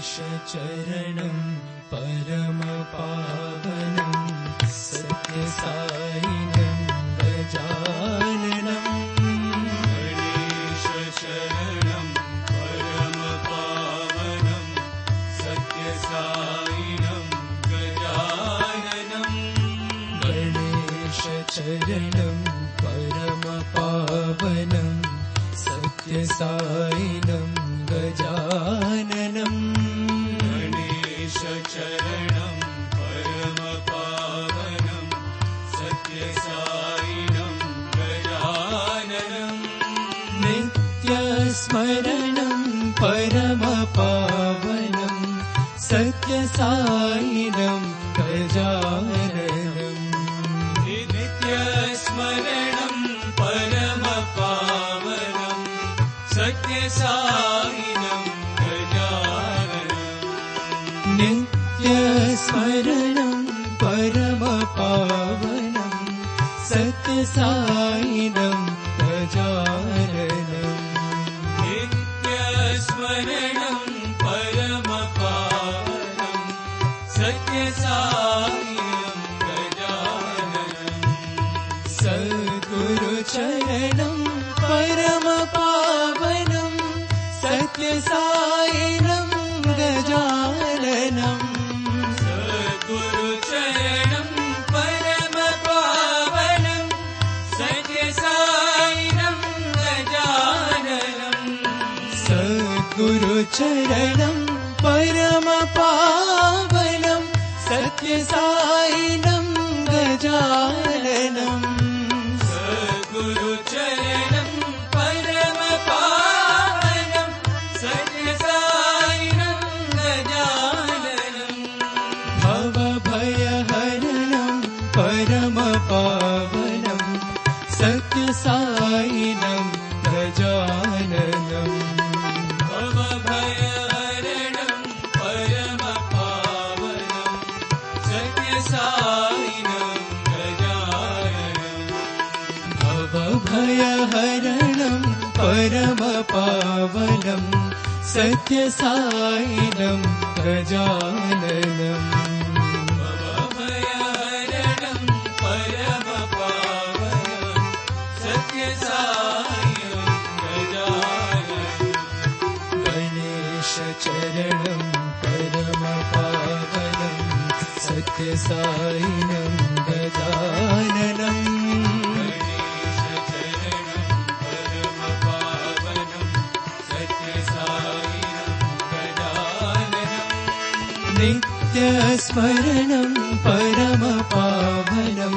गणेशचरणं परमपावनं सत्यसायिनं गजाननं गणेशचरणं परमपावनं सत्यसायिनं गजाननं गणेशचरणं परमपावनं सत्यसायिनं गजाननं गणेशचरणं परमपावनं सत्यसायिनं गजाननं नित्यस्मरणं परमपावनं सत्यसायिनं गजाननं नित्यस्मरणं परमपावनं सत्यसायिनं गजाननं नित्यस्मरणं परमपावनं सत्यसायिनं गजाननं नित्यस्मरणं परमपावनं सत्यसायिनं गजाननं सद्गुरुचरणं परमपावनं सत्यसायिनं गजाननं सद्गुरुचरणं परमपावनं सत्यसायिनं गजाननं सद्गुरुचरणं परमपावनं सत्यसायिनं गजाननं सद्गुरुचरणं परमपावनं सत्यसायिनं गजाननं भवभयहरणं परमपावनं सत्यसायिनं गजाननं भवभयहरणं परमपावनं सत्यसायिनं गजाननं भवभयहरणं परमपावनं सत्यसायिनं गजाननं भवभयहरणं परमपावनं सत्यसायिनं गजाननं गणेशचरणं परमपावनं सत्यसायिनं गजाननं गणेशचरणं परमपावनं सत्यसायिनं गजाननं नित्यस्मरणं परमपावनं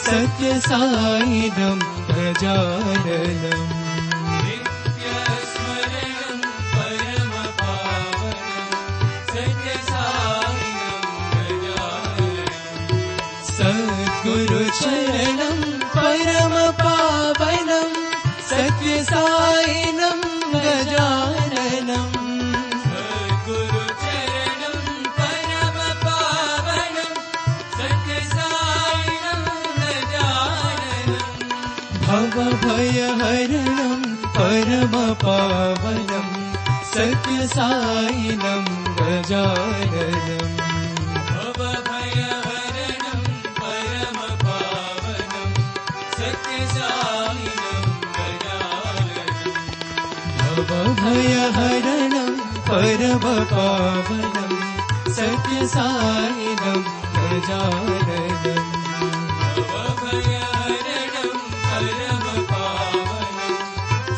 सत्यसायिनं गजाननं नित्यस्मरणं परमपावनं सत्यसायिनं गजाननं सद्गुरुचरणं परमपावनं सत्यसायिनं गजाननं सद्गुरुचरणं परमपावनं सत्यसायिनं गजाननं भवभयहरणं परमपावनं सत्यसायिनं गजाननं भवभयहरणं परमपावनं सत्यसायिनं गजाननं भवभयहरणं परमपावनं सत्यसायिनं गजाननं भवभयहरणं परमपावनं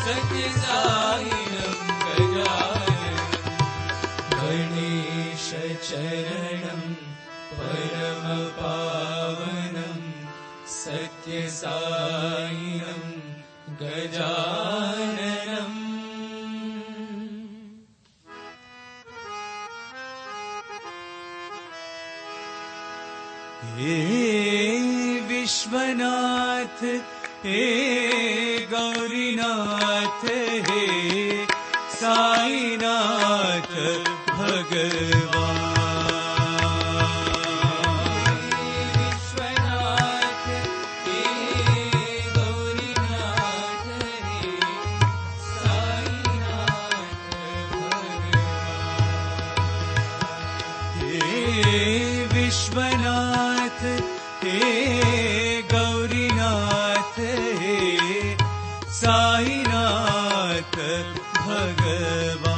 सत्यसायिनं गजाननं गणेशचरणं परमपावनं सत्यसायिनं गजाननं हे विश्वनाथ हे गौरीनाथ हे साईनाथ भगवान विश्वनाथ हे गौरीनाथ हे साईनाथ भगवान नाथ भगवान